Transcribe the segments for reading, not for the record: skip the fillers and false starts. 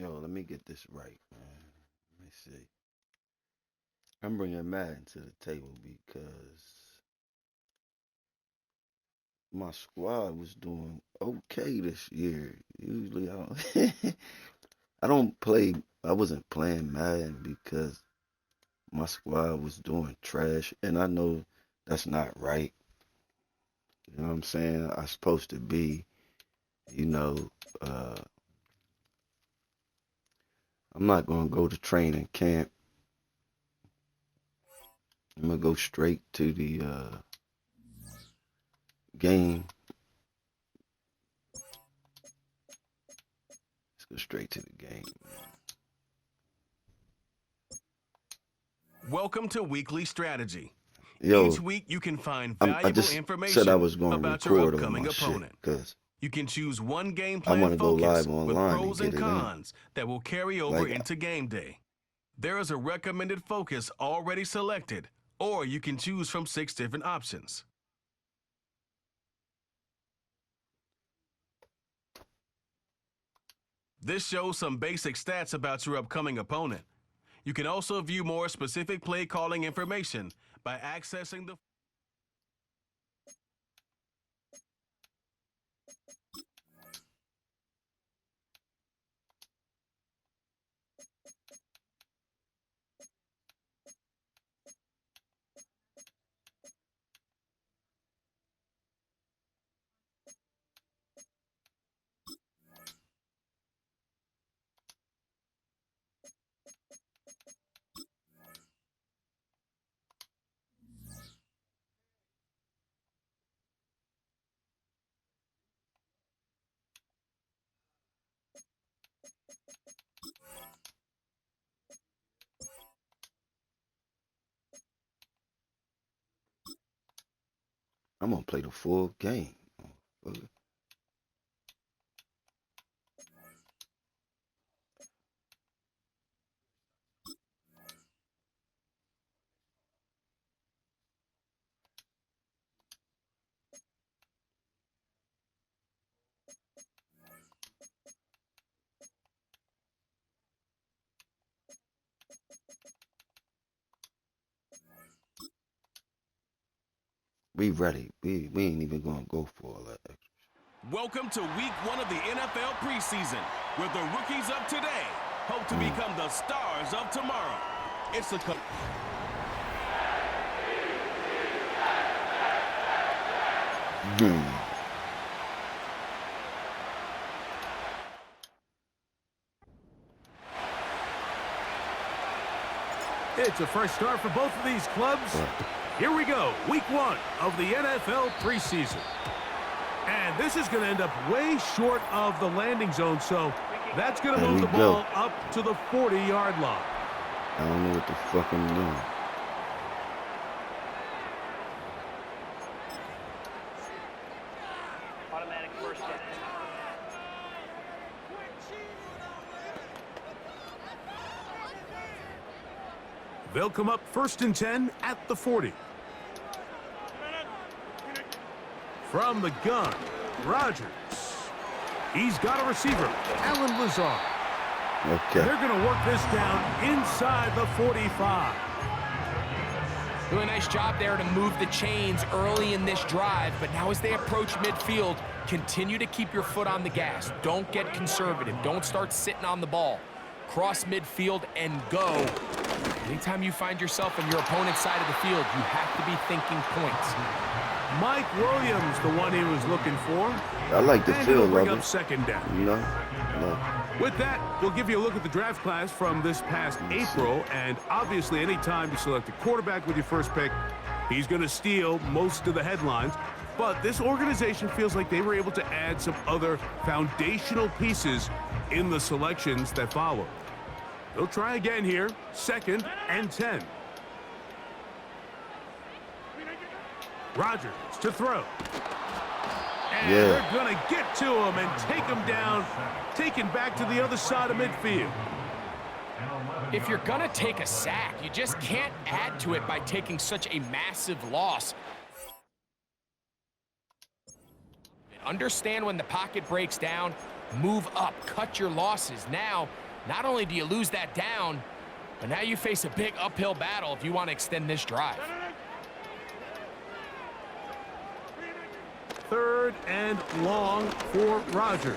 Yo, let me get this right, man. Let me see. I'm bringing Madden to the table because my squad was doing okay this year. Usually, I don't, I don't play. I wasn't playing Madden because my squad was doing trash, and I know that's not right. You know what I'm saying? I'm supposed to be, you know, uh, I'm not gonna go to training camp. I'm gonna go straight to the game. Let's go straight to the game. Welcome to Weekly Strategy. Yo, Each week you can find I valuable just said I information was gonna about your record all upcoming my shit opponent. because You can choose one game I want plan to go focus live with online and pros get and it in. cons that will carry over Like, into game day. There is a recommended focus already selected, or you can choose from 6 different options. This shows some basic stats about your upcoming opponent. You can also view more specific play calling information by accessing the I'm gonna play the full game. We ready. We ain't even gonna go for all that extra. Welcome to week 1 of the NFL preseason, where the rookies of today hope to become the stars of tomorrow. It's a It's a fresh start for both of these clubs. Here we go, week 1 of the NFL preseason. And this is going to end up way short of the landing zone, so that's going to move the ball up to the 40-yard line. I don't know what the fuck I'm doing. Automatic first down. They'll come up 1st and 10 at the 40. From the gun, Rodgers. He's got a receiver, Alan Lazard. Okay. They're going to work this down inside the 45. Doing a nice job there to move the chains early in this drive, but now as they approach midfield, continue to keep your foot on the gas. Don't get conservative. Don't start sitting on the ball. Cross midfield and go. Anytime you find yourself on your opponent's side of the field, you have to be thinking points. Mike Williams, the one he was looking for. I like the And feel it'll of bring it. up 2nd down. You know? No. With that, we'll give you a look at the draft class from this past April, and obviously anytime you select a quarterback with your first pick, he's going to steal most of the headlines. But this organization feels like they were able to add some other foundational pieces in the selections that follow. They'll try again here, 2nd and 10. Rodgers to throw. And they're going to get to him and take him down, taken back to the other side of midfield. If you're going to take a sack, you just can't add to it by taking such a massive loss. Understand when the pocket breaks down, move up, cut your losses. Now, Not only do you lose that down, but now you face a big uphill battle if you want to extend this drive. 3rd and long for Rodgers.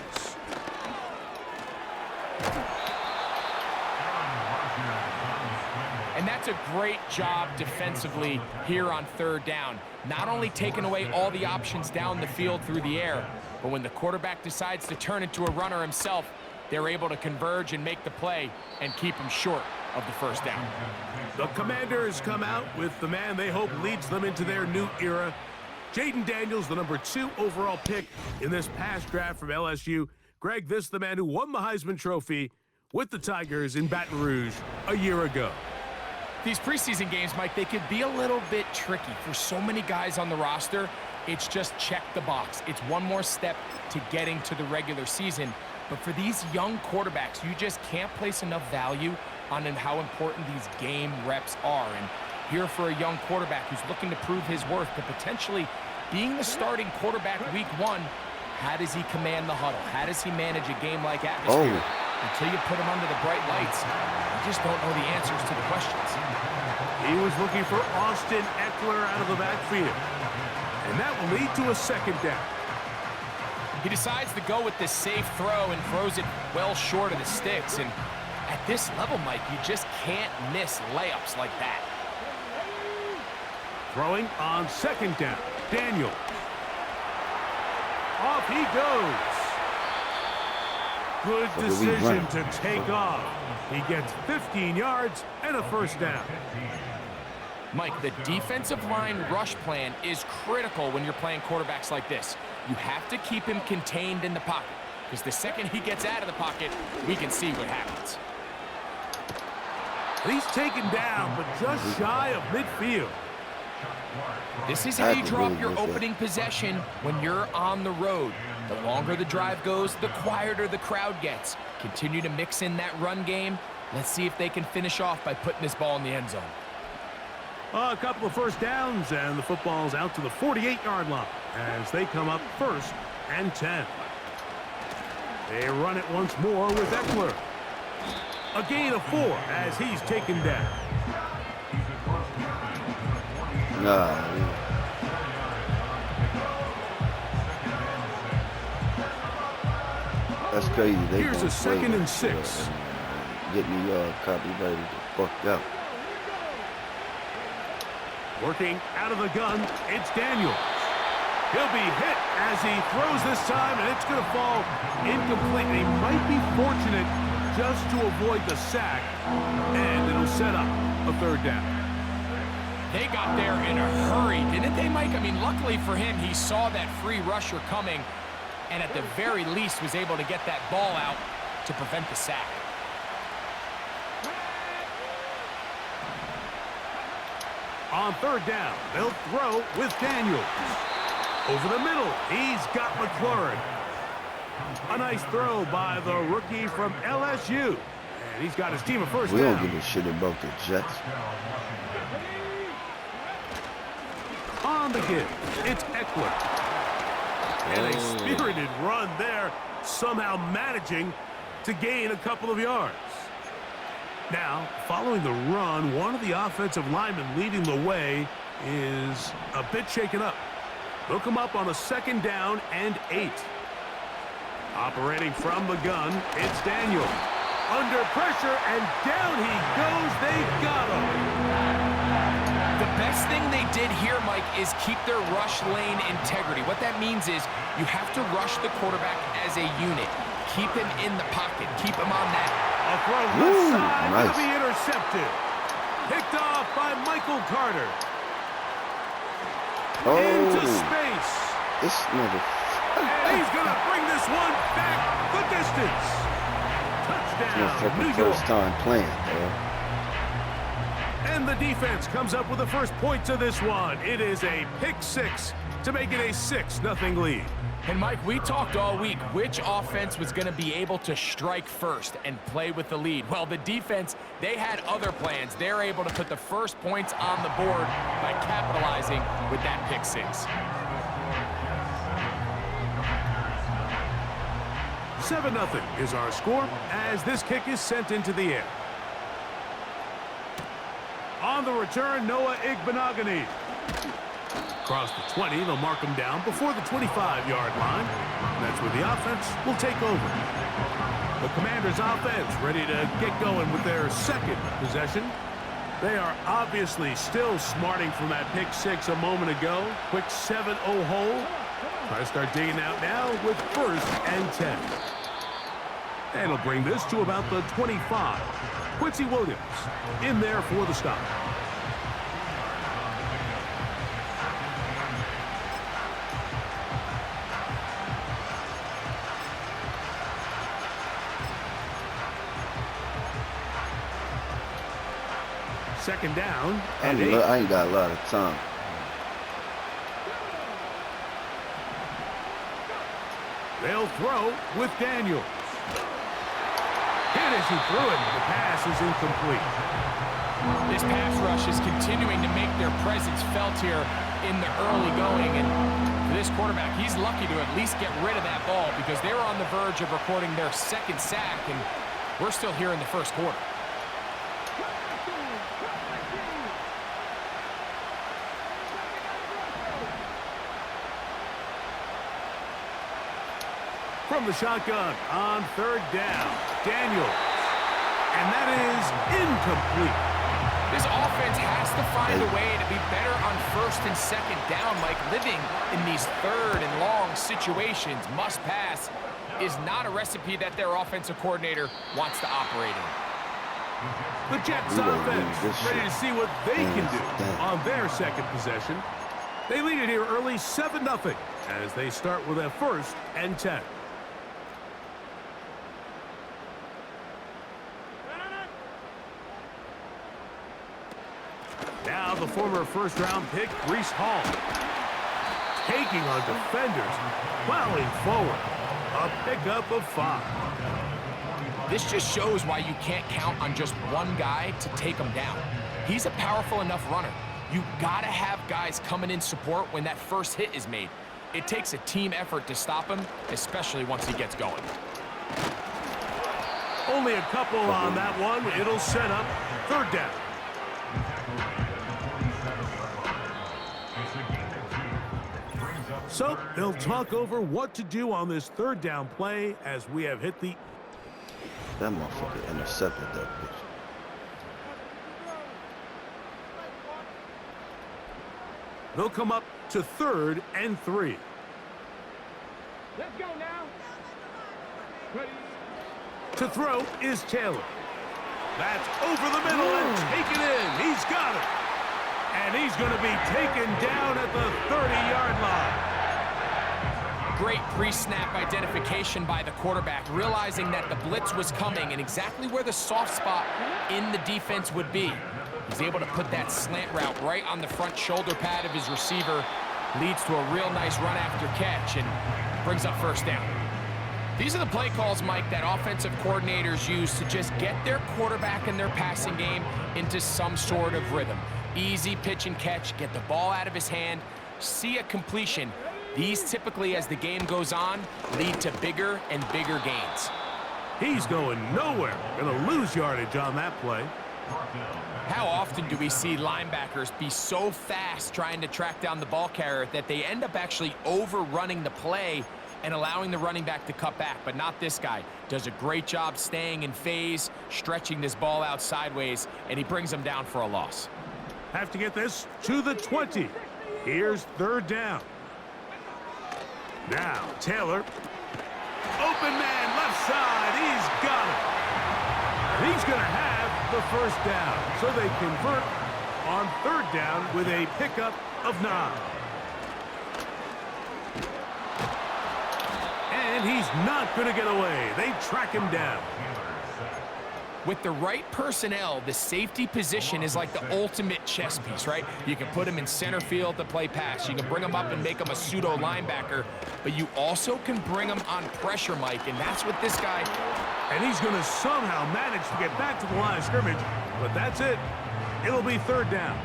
And that's a great job defensively here on 3rd down. Not only taking away all the options down the field through the air, but when the quarterback decides to turn into a runner himself, they're able to converge and make the play and keep him short of the 1st down. The Commanders come out with the man they hope leads them into their new era. Jaden Daniels, the number 2 overall pick in this past draft from LSU. Greg, this is the man who won the Heisman Trophy with the Tigers in Baton Rouge a year ago. These preseason games, Mike, they could be a little bit tricky. For so many guys on the roster, it's just check the box. It's one more step to getting to the regular season. But for these young quarterbacks, you just can't place enough value on how important these game reps are. And here for a young quarterback who's looking to prove his worth, but potentially being the starting quarterback week 1, how does he command the huddle? How does he manage a game-like atmosphere? Until you put him under the bright lights, you just don't know the answers to the questions. He was looking for Austin Eckler out of the backfield. And that will lead to a 2nd down. He decides to go with this safe throw and throws it well short of the sticks. And at this level, Mike, you just can't miss layups like that. Throwing on 2nd down, Daniel. Off he goes. Good decision to take off. He gets 15 yards and a 1st down. Mike, the defensive line rush plan is critical when you're playing quarterbacks like this. You have to keep him contained in the pocket, because the second he gets out of the pocket, we can see what happens. He's taken down, but just shy of midfield. This is how you drop your opening possession when you're on the road. The longer the drive goes, the quieter the crowd gets. Continue to mix in that run game. Let's see if they can finish off by putting this ball in the end zone. A couple of 1st downs, and the football's out to the 48-yard line as they come up 1st and 10. They run it once more with Eckler. A gain of 4 as he's taken down. That's crazy. Here's a 2nd and 6. Get me copyrighted the fuck out. Working out of the gun, it's Daniels. He'll be hit as he throws this time, and it's going to fall incomplete. He might be fortunate just to avoid the sack, and it'll set up a 3rd down. They got there in a hurry, didn't they, Mike? I mean, luckily for him, he saw that free rusher coming, and at the very least was able to get that ball out to prevent the sack. On 3rd down, they'll throw with Daniels. Over the middle, he's got McLaurin. A nice throw by the rookie from LSU. And he's got his team a 1st down. We don't give a shit about the Jets. On the give, it's Eckler. And a spirited run there, somehow managing to gain a couple of yards. Now, following the run, one of the offensive linemen leading the way is a bit shaken up. They'll come up on a 2nd down and 8. Operating from the gun, it's Daniel. Under pressure, and down he goes. They've got him. The best thing they did here, Mike, is keep their rush lane integrity. What that means is you have to rush the quarterback as a unit. Keep him in the pocket. Keep him on that. A throw left side will be intercepted. Picked off by Michael Carter. Into space. This nigga. And he's going to bring this one back the distance. Touchdown, New York. First time playing, bro. And the defense comes up with the first points of this one. It is a pick 6 to make it a 6-0 lead. And Mike, we talked all week which offense was going to be able to strike first and play with the lead. Well, the defense, they had other plans. They're able to put the first points on the board by capitalizing with that pick 6. 7-0 is our score as this kick is sent into the air. On the return, Noah Igbenogany. Across the 20, they'll mark him down before the 25-yard line. That's where the offense will take over. The Commanders' offense ready to get going with their second possession. They are obviously still smarting from that pick six a moment ago. Quick 7-0 hole. Try to start digging out now with 1st and 10. And it'll bring this to about the 25. Quincy Williams in there for the stop. Second down. I ain't got a lot of time. They'll throw with Daniels. Hit as he threw it. The pass is incomplete. This pass rush is continuing to make their presence felt here in the early going. And for this quarterback, he's lucky to at least get rid of that ball because they were on the verge of recording their second sack, and we're still here in the first quarter. From the shotgun on 3rd down, Daniels. And that is incomplete. This offense has to find a way to be better on 1st and 2nd down. Like living in these 3rd and long situations, must pass, is not a recipe that their offensive coordinator wants to operate in. The Jets offense ready to see what they can do on their second possession. They lead it here early 7-0 as they start with a 1st and 10. Now the former first-round pick, Breece Hall, taking on defenders, plowing forward. A pickup of 5. This just shows why you can't count on just one guy to take him down. He's a powerful enough runner. You gotta have guys coming in support when that first hit is made. It takes a team effort to stop him, especially once he gets going. Only a couple on that one. It'll set up 3rd down. So they'll talk over what to do on this 3rd down play as we have hit the... That motherfucker intercepted that bitch. They'll come up to 3rd and 3. Let's go now. Ready. To throw is Taylor. That's over the middle and taken in. He's got it. And he's going to be taken down at the 30-yard line. Great pre-snap identification by the quarterback, realizing that the blitz was coming and exactly where the soft spot in the defense would be. He's able to put that slant route right on the front shoulder pad of his receiver, leads to a real nice run after catch, and brings up 1st down. These are the play calls, Mike, that offensive coordinators use to just get their quarterback and their passing game into some sort of rhythm. Easy pitch and catch, get the ball out of his hand, see a completion. These typically, as the game goes on, lead to bigger and bigger gains. He's going nowhere. Going to lose yardage on that play. How often do we see linebackers be so fast trying to track down the ball carrier that they end up actually overrunning the play and allowing the running back to cut back? But not this guy. Does a great job staying in phase, stretching this ball out sideways, and he brings him down for a loss. Have to get this to the 20. Here's 3rd down. Now, Taylor. Open man, left side. He's got it. He's going to have the 1st down. So they convert on 3rd down with a pickup of 9. And he's not going to get away. They track him down. With the right personnel, the safety position is like the ultimate chess piece, right? You can put him in center field to play pass. You can bring him up and make him a pseudo linebacker, but you also can bring him on pressure, Mike, and that's what this guy... And he's going to somehow manage to get back to the line of scrimmage, but that's it. It'll be 3rd down.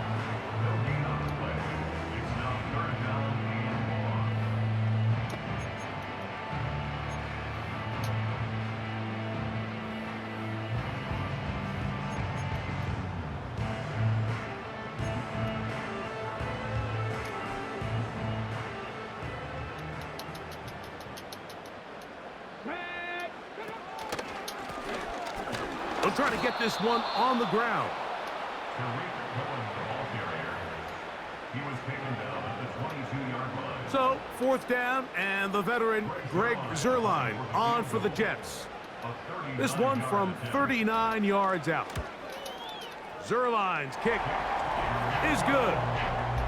They'll try to get this one on the ground. So, 4th down, and the veteran Greg Zuerlein on for the Jets. This one from 39 yards out. Zuerlein's kick is good.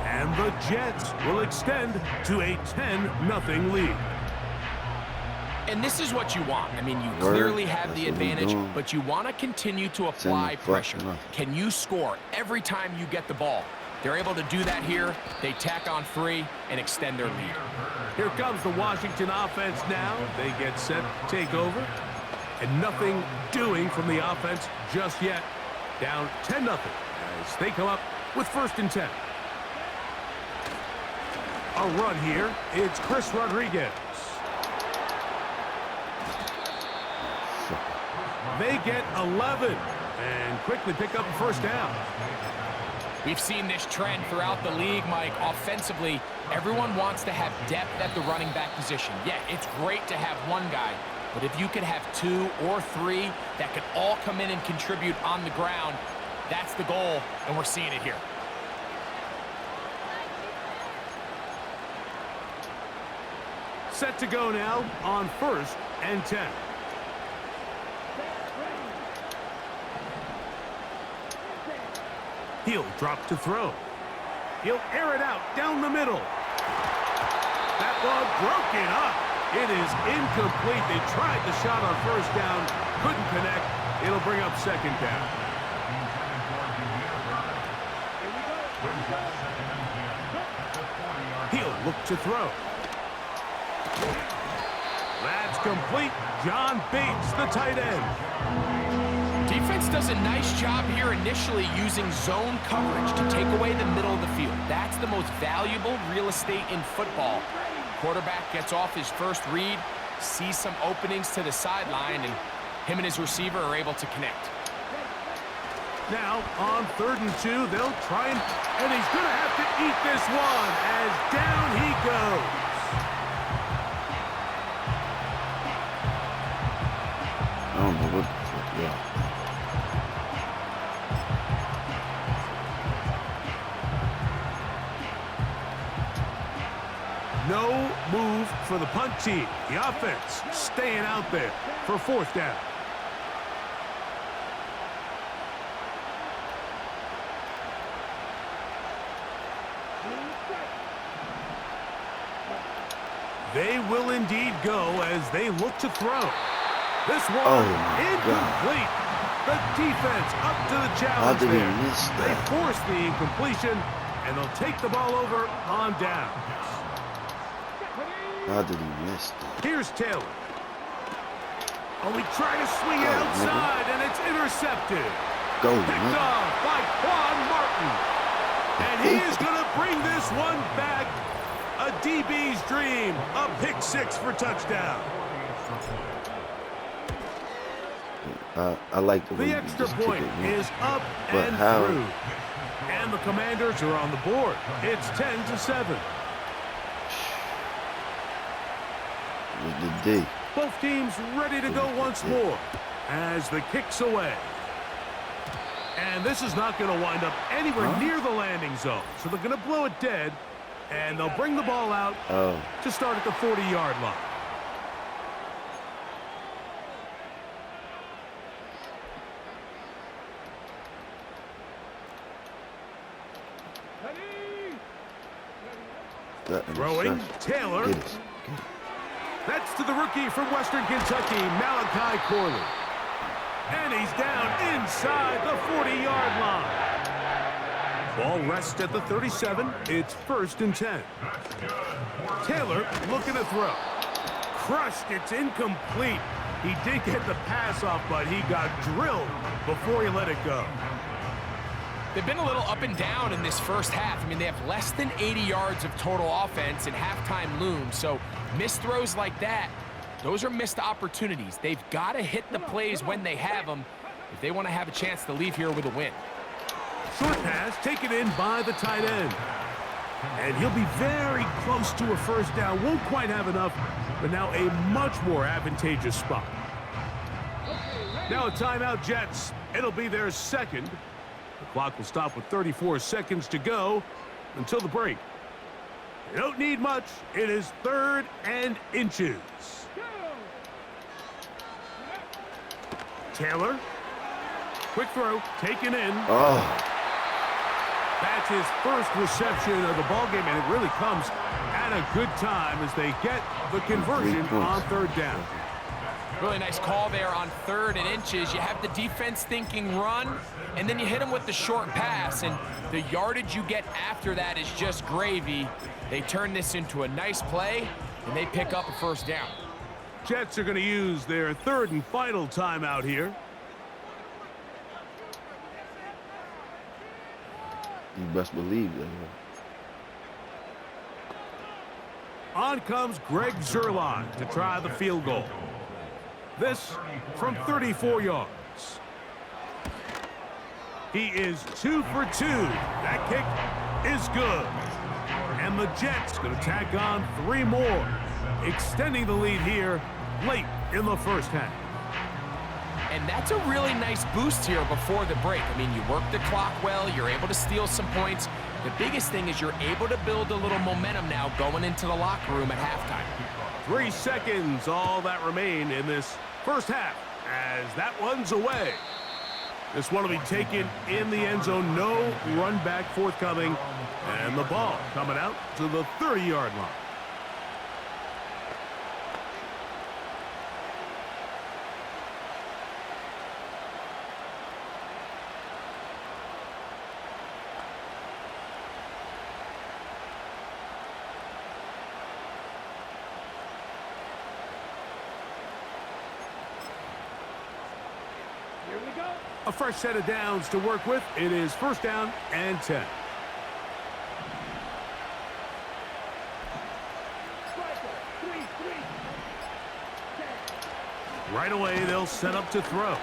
And the Jets will extend to a 10-0 lead. And this is what you want. I mean, you clearly have the advantage, but you want to continue to apply pressure. Can you score every time you get the ball? They're able to do that here. They tack on 3 and extend their lead. Here comes the Washington offense now. They get set to take over. And nothing doing from the offense just yet. Down 10-0 as they come up with 1st and 10. A run here. It's Chris Rodriguez. They get 11 and quickly pick up a 1st down. We've seen this trend throughout the league, Mike. Offensively, everyone wants to have depth at the running back position. Yeah, it's great to have one guy, but if you could have 2 or 3 that could all come in and contribute on the ground, that's the goal, and we're seeing it here. Set to go now on 1st and 10. He'll drop to throw. He'll air it out down the middle. That one broken up. It is incomplete. They tried the shot on 1st down, couldn't connect. It'll bring up 2nd down. He'll look to throw. That's complete. John Bates, the tight end. Defense does a nice job here initially using zone coverage to take away the middle of the field. That's the most valuable real estate in football. Quarterback gets off his first read, sees some openings to the sideline, and him and his receiver are able to connect. Now, on 3rd and 2, they'll try and he's going to have to eat this one as down he goes. I don't know what the fuck, yeah. No move for the punt team. The offense staying out there for 4th down. They will indeed go as they look to throw. This one incomplete. The defense up to the challenge there. They force the incompletion, and they'll take the ball over on down. How did he miss that? Here's Taylor. Oh, we try to swing it outside, and it's intercepted. Picked off by Quan Martin. And he is going to bring this one back. A DB's dream. A pick 6 for touchdown. I like the extra point is up and through. And the Commanders are on the board. It's 10-7. With the D. Both teams ready to go once more as the kick's away. And this is not going to wind up anywhere near the landing zone. So they're going to blow it dead, and they'll bring the ball out to start at the 40-yard line. Throwing, Taylor. Get it. That's to the rookie from Western Kentucky, Malachi Corley. And he's down inside the 40-yard line. Ball rests at the 37. It's 1st and 10. Taylor looking to throw. Crushed. It's incomplete. He did get the pass off, but he got drilled before he let it go. They've been a little up and down in this first half. I mean, they have less than 80 yards of total offense and halftime looms. So missed throws like that, those are missed opportunities. They've got to hit the plays when they have them if they want to have a chance to leave here with a win. Short pass taken in by the tight end. And he'll be very close to a 1st down. Won't quite have enough, but now a much more advantageous spot. Now a timeout, Jets. It'll be their second. The clock will stop with 34 seconds to go until the break. They don't need much. It is 3rd and inches. Taylor. Quick throw. Taken in. Oh. That's his first reception of the ballgame, and it really comes at a good time as they get the conversion on 3rd down. Really nice call there on 3rd and inches. You have the defense thinking run, and then you hit them with the short pass, and the yardage you get after that is just gravy. They turn this into a nice play, and they pick up a 1st down. Jets are going to use their 3rd and final timeout here. You best believe that. On comes Greg Zuerlein to try the field goal. This from 34 yards. He is 2 for 2. That kick is good. And the Jets going to tack on 3 more, extending the lead here late in the 1st half. And that's a really nice boost here before the break. I mean, you work the clock well, you're able to steal some points. The biggest thing is you're able to build a little momentum now going into the locker room at halftime. 3 seconds, all that remain in this 1st half as that one's away. This one will be taken in the end zone. No run back forthcoming. And the ball coming out to the 30-yard line. A fresh set of downs to work with. It is 1st down and 10. Right away, they'll set up to throw.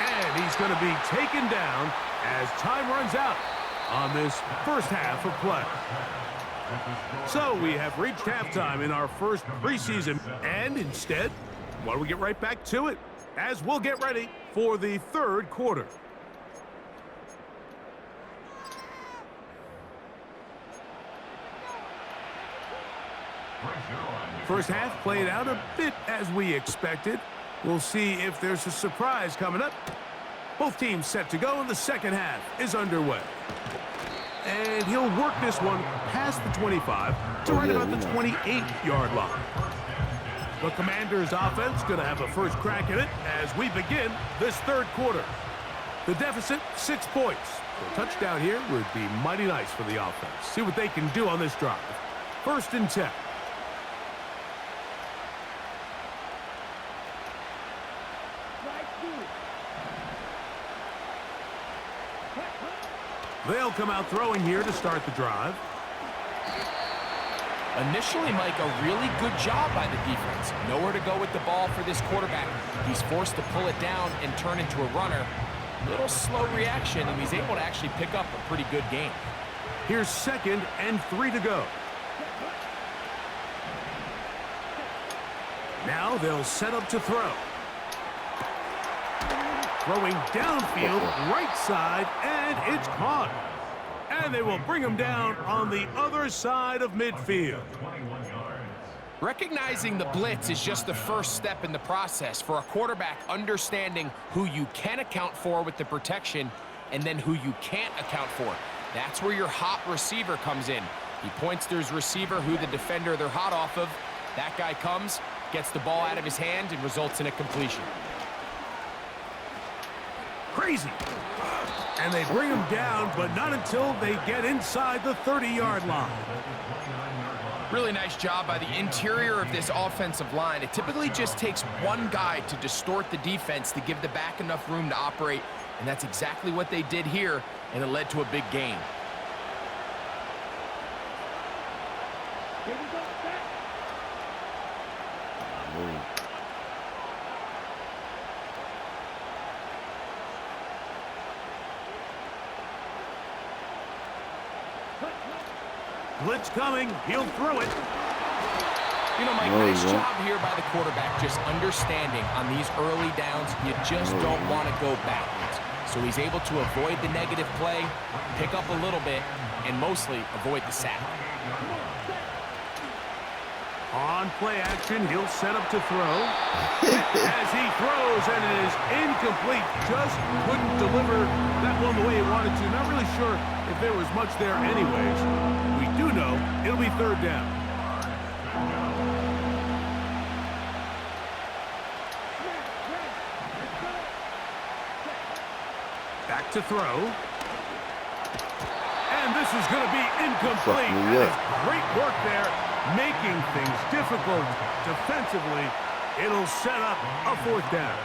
And he's going to be taken down as time runs out on this 1st half of play. So we have reached halftime in our 1st preseason. And instead, why don't we get right back to it as we'll get ready for the 3rd quarter. First half played out a bit as we expected. We'll see if there's a surprise coming up. Both teams set to go, and the 2nd half is underway. And he'll work this one past the 25 to right about the 28-yard line. The Commanders' offense going to have a first crack at it as we begin this 3rd quarter. The deficit, 6 points. A touchdown here would be mighty nice for the offense. See what they can do on this drive. 1st and 10. They'll come out throwing here to start the drive. Initially, Mike, a really good job by the defense. Nowhere to go with the ball for this quarterback. He's forced to pull it down and turn into a runner. Little slow reaction, and he's able to actually pick up a pretty good game. Here's 2nd and 3 to go. Now they'll set up to throw. Throwing downfield, right side, and it's caught. And they will bring him down on the other side of midfield. Recognizing the blitz is just the first step in the process for a quarterback, understanding who you can account for with the protection and then who you can't account for. That's where your hot receiver comes in. He points to his receiver, who the defender they're hot off of. That guy comes, gets the ball out of his hand, and results in a completion. Crazy. And they bring him down, but not until they get inside the 30-yard line. Really nice job by the interior of this offensive line. It typically just takes one guy to distort the defense to give the back enough room to operate, and that's exactly what they did here, and it led to a big gain. Blitz coming. He'll throw it. You know, Mike, No, he nice won't. job here by the quarterback, just understanding on these early downs, you just No, he don't won't. want to go backwards. So he's able to avoid the negative play, pick up a little bit, and mostly avoid the sack. On play action, he'll set up to throw. As he throws, and it is incomplete. Just couldn't deliver that one the way he wanted to. Not really sure if there was much there anyways. We do know it'll be third down. Back to throw. And this is going to be incomplete. Fuck me That up. is great work there, making things difficult defensively. It'll set up a fourth down.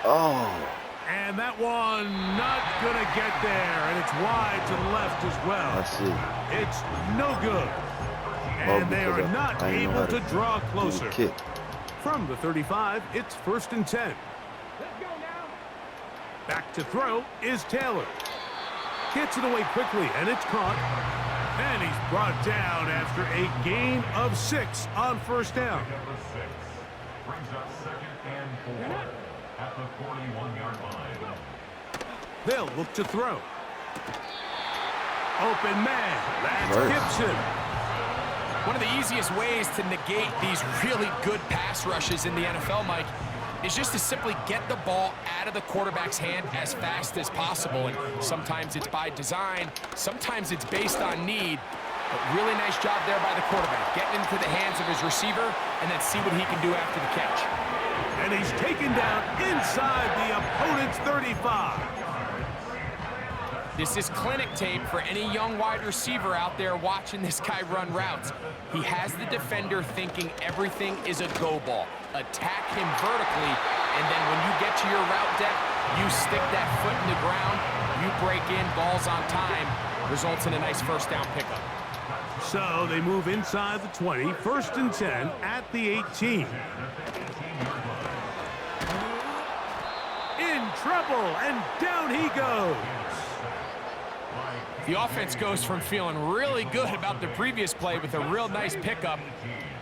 Oh, And that one not going to get there, and it's wide to the left as well. I see. It's no good. Oh, And they are because not I ain't know able how to draw do the closer. kick. From the 35, it's 1st and 10. Let's go now. Back to throw is Taylor. Gets it away quickly, and it's caught. And he's brought down after a gain of 6 on first down. Brings up 2nd and 4 at the 41-yard line. They'll look to throw. Open man. That's Right. Gibson. One of the easiest ways to negate these really good pass rushes in the NFL, Mike, is just to simply get the ball out of the quarterback's hand as fast as possible. And sometimes it's by design, sometimes it's based on need. But really nice job there by the quarterback, getting into the hands of his receiver and then see what he can do after the catch. And he's taken down inside the opponent's 35. This is clinic tape for any young wide receiver out there watching this guy run routes. He has the defender thinking everything is a go ball. Attack him vertically, and then when you get to your route depth, you stick that foot in the ground, you break in, balls on time, results in a nice first down pickup. So they move inside the 20, 1st and 10 at the 18. In trouble, and down he goes. The offense goes from feeling really good about the previous play with a real nice pickup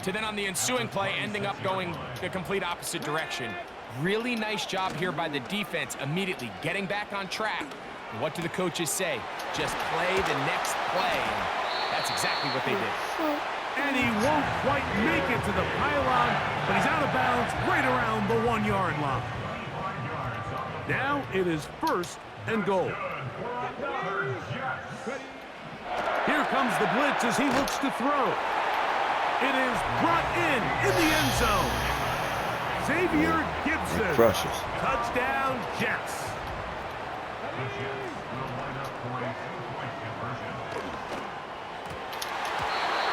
to then on the ensuing play ending up going the complete opposite direction. Really nice job here by the defense immediately getting back on track. And what do the coaches say? Just play the next play. And that's exactly what they did. And he won't quite make it to the pylon, but he's out of bounds right around the 1-yard line. Now it is 1st and goal. Here comes the blitz as he looks to throw. It is brought in the end zone. Xavier Gibson. Crushes. Touchdown, Jets.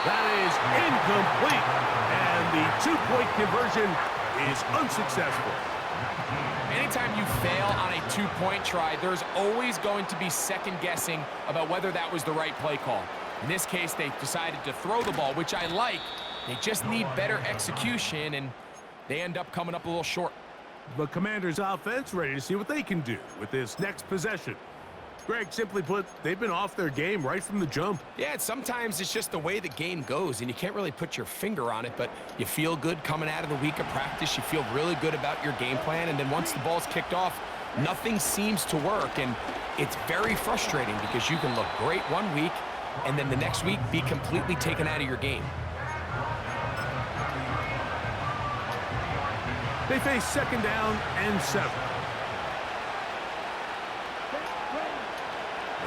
That is incomplete. And the 2-point conversion is unsuccessful. Anytime you fail on a 2-point try, there's always going to be second guessing about whether that was the right play call. In this case, they decided to throw the ball, which I like. They just need better execution, and they end up coming up a little short. The Commanders' offense ready to see what they can do with this next possession. Greg, simply put, they've been off their game right from the jump. Yeah, and sometimes it's just the way the game goes, and you can't really put your finger on it, but you feel good coming out of the week of practice. You feel really good about your game plan, and then once the ball's kicked off, nothing seems to work, and it's very frustrating because you can look great one week, and then the next week be completely taken out of your game. They face 2nd down and 7.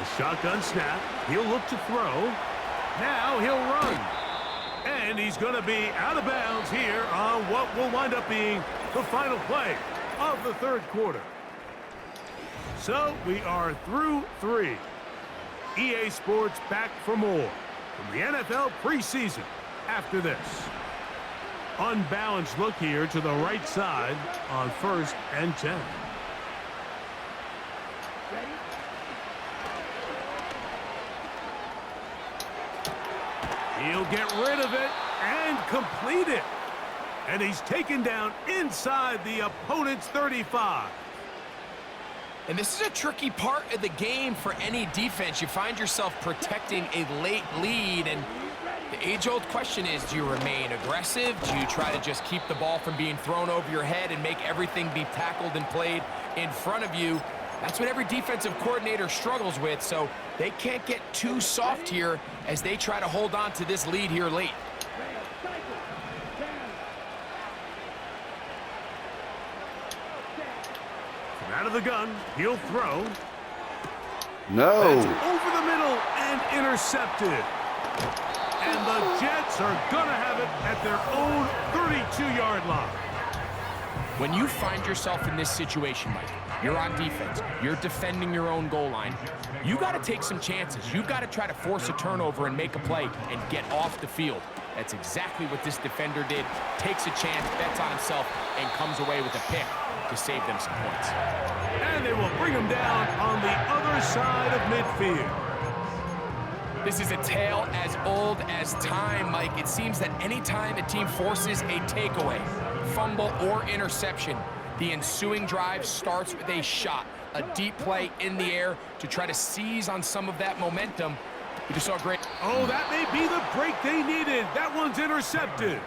A shotgun snap. He'll look to throw. Now he'll run. And he's going to be out of bounds here on what will wind up being the final play of the 3rd quarter. So we are through 3. EA Sports back for more from the NFL preseason after this. Unbalanced look here to the right side on 1st and 10. He'll get rid of it and complete it. And he's taken down inside the opponent's 35. And this is a tricky part of the game for any defense. You find yourself protecting a late lead, and the age-old question is, do you remain aggressive? Do you try to just keep the ball from being thrown over your head and make everything be tackled and played in front of you? That's what every defensive coordinator struggles with, so they can't get too soft here as they try to hold on to this lead here late. From out of the gun, he'll throw. No. That's over the middle and intercepted. And the Jets are going to have it at their own 32-yard line. When you find yourself in this situation, Mike, you're on defense, you're defending your own goal line, you got to take some chances. You got to try to force a turnover and make a play and get off the field. That's exactly what this defender did. Takes a chance, bets on himself, and comes away with a pick to save them some points. And they will bring him down on the other side of midfield. This is a tale as old as time, Mike. It seems that anytime a team forces a takeaway, fumble, or interception, the ensuing drive starts with a shot, a deep play in the air to try to seize on some of that momentum. We just saw a great... Oh, that may be the break they needed. That one's intercepted.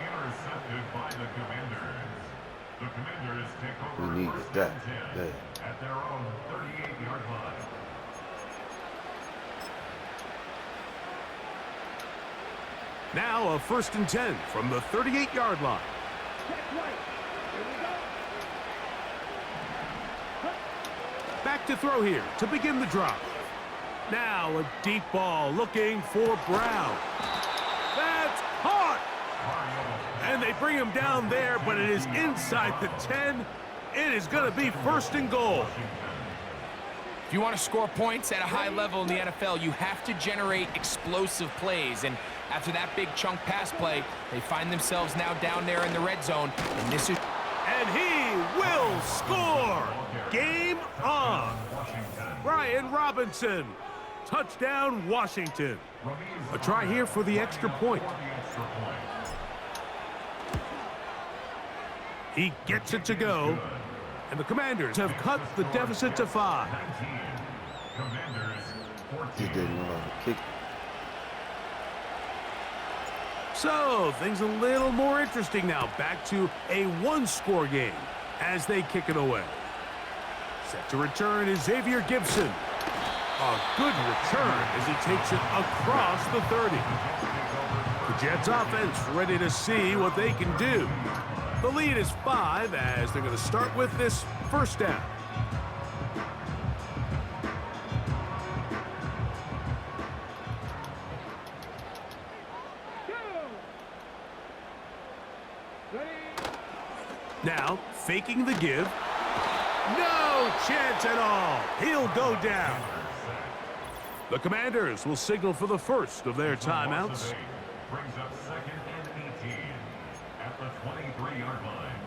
Intercepted by the Commanders. The Commanders take over We needed first that. and 10 Yeah. at their own 38-yard line. Now a 1st and 10 from the 38-yard line. Back to throw here to begin the drive. Now a deep ball looking for Brown. That's caught! And they bring him down there, but it is inside the 10. It is going to be 1st and goal. If you want to score points at a high level in the NFL, you have to generate explosive plays. And after that big chunk pass play, they find themselves now down there in the red zone. And this is... And he will score! Game on! Brian Robinson. Touchdown, Washington. A try here for the extra point. He gets it to go. And the Commanders have cut the deficit to 5. He didn't know how to kick. So, things a little more interesting now. Back to a one-score game as they kick it away. Set to return is Xavier Gibson. A good return as he takes it across the 30. The Jets offense ready to see what they can do. The lead is 5 as they're going to start with this 1st down. Now, faking the give. No chance at all. He'll go down. The Commanders will signal for the first of their timeouts. Brings up 2nd and 18 at the 23-yard line.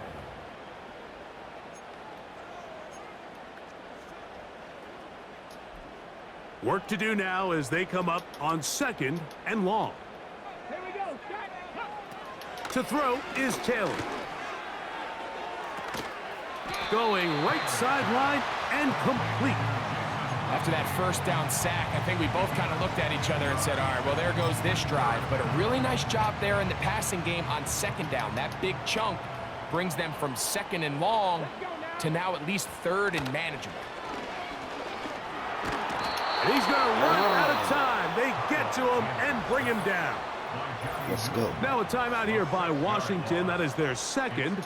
Work to do now as they come up on 2nd and long. Here we go. To throw is Taylor. Going right sideline and complete. After that 1st down sack, I think we both kind of looked at each other and said, all right, well, there goes this drive. But a really nice job there in the passing game on 2nd down. That big chunk brings them from 2nd and long to now at least 3rd and manageable. And he's going to run out of time. They get to him and bring him down. Let's go. Now a timeout here by Washington. That is their 2nd.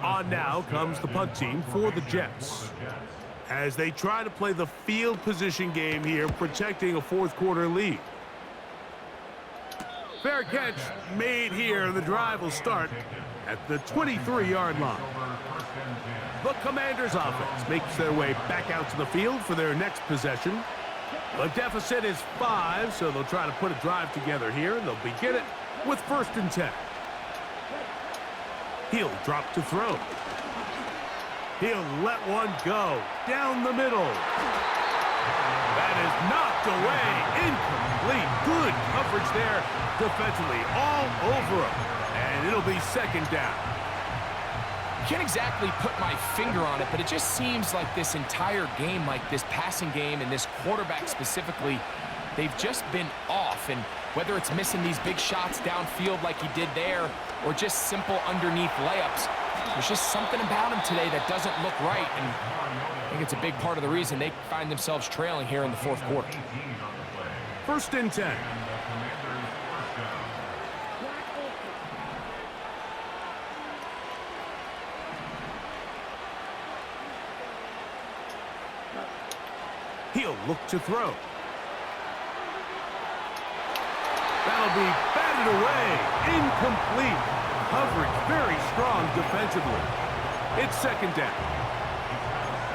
On now comes the punt team for the Jets as they try to play the field position game here, protecting a 4th quarter lead. Fair catch made here. The drive will start at the 23-yard line. The Commanders offense makes their way back out to the field for their next possession. The deficit is 5, so they'll try to put a drive together here, and they'll begin it with 1st and 10. He'll drop to throw. He'll let one go down the middle. That is knocked away. Incomplete. Good coverage there defensively all over him. And it'll be 2nd down. Can't exactly put my finger on it, but it just seems like this entire game, like this passing game and this quarterback specifically, they've just been off. And whether it's missing these big shots downfield like he did there or just simple underneath layups, there's just something about him today that doesn't look right. And I think it's a big part of the reason they find themselves trailing here in the fourth quarter. 1st and 10. He'll look to throw. That'll be batted away. Incomplete. Coverage very strong defensively. It's 2nd down.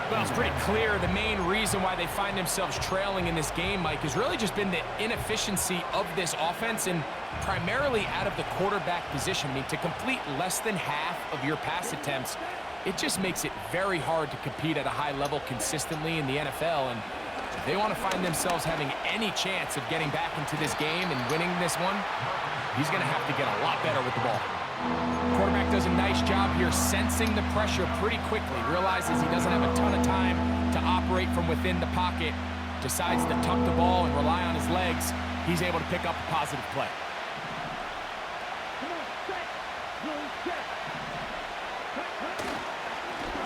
Well, it's pretty clear the main reason why they find themselves trailing in this game, Mike, has really just been the inefficiency of this offense and primarily out of the quarterback position. I mean, to complete less than half of your pass attempts, it just makes it very hard to compete at a high level consistently in the NFL. And if they want to find themselves having any chance of getting back into this game and winning this one, he's going to have to get a lot better with the ball. Quarterback does a nice job here sensing the pressure pretty quickly, realizes he doesn't have a ton of time to operate from within the pocket, decides to tuck the ball and rely on his legs. He's able to pick up a positive play.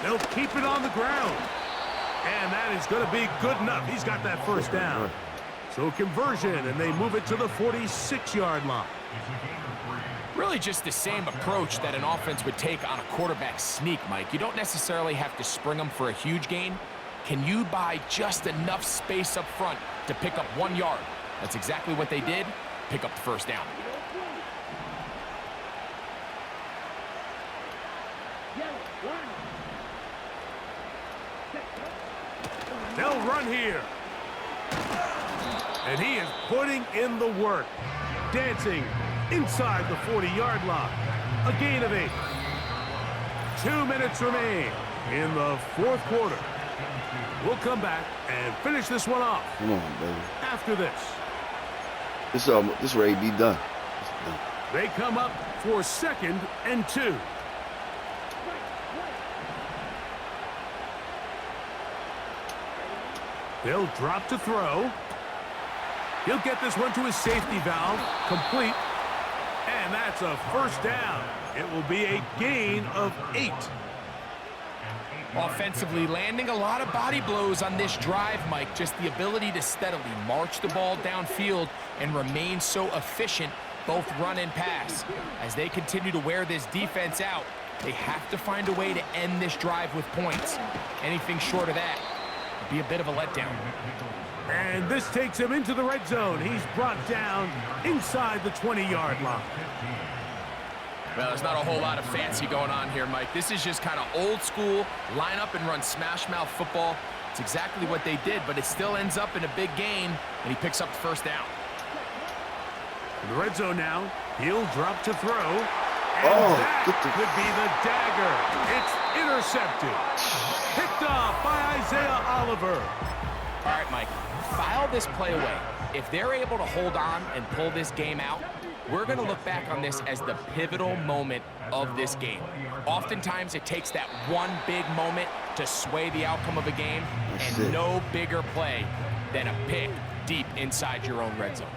They'll keep it on the ground. And that is going to be good enough. He's got that 1st down. So conversion, and they move it to the 46-yard line. Really just the same approach that an offense would take on a quarterback sneak, Mike. You don't necessarily have to spring them for a huge gain. Can you buy just enough space up front to pick up 1 yard? That's exactly what they did. Pick up the 1st down. They'll run here. And he is putting in the work. Dancing inside the 40-yard line. A gain of 8. 2 minutes remain in the 4th quarter. We'll come back and finish this one off. Come on, baby. After this. This ready to be done. They come up for 2nd and 2. They'll drop to throw. He'll get this one to his safety valve. Complete. And that's a 1st down. It will be a gain of 8. Offensively, landing a lot of body blows on this drive, Mike. Just the ability to steadily march the ball downfield and remain so efficient, both run and pass. As they continue to wear this defense out, they have to find a way to end this drive with points. Anything short of that would be a bit of a letdown. And this takes him into the red zone. He's brought down inside the 20-yard line. Well, there's not a whole lot of fancy going on here, Mike. This is just kind of old school, line up and run smash mouth football. It's exactly what they did, but it still ends up in a big gain, and he picks up the 1st down. In the red zone now, he'll drop to throw. And that could be the dagger. It's intercepted. Picked off by Isaiah Oliver. All right, Mike, file this play away. If they're able to hold on and pull this game out, we're going to look back on this as the pivotal moment of this game. Oftentimes, it takes that one big moment to sway the outcome of a game, and no bigger play than a pick deep inside your own red zone.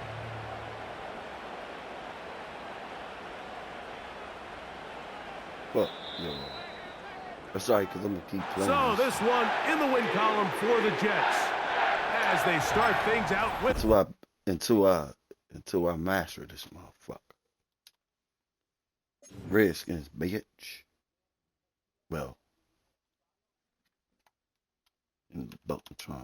Well, yeah. That's all right, because I'm going to keep playing. So this one in the win column for the Jets as they start things out with... Until I master this motherfucker. Redskins, bitch. Well, I'm trying to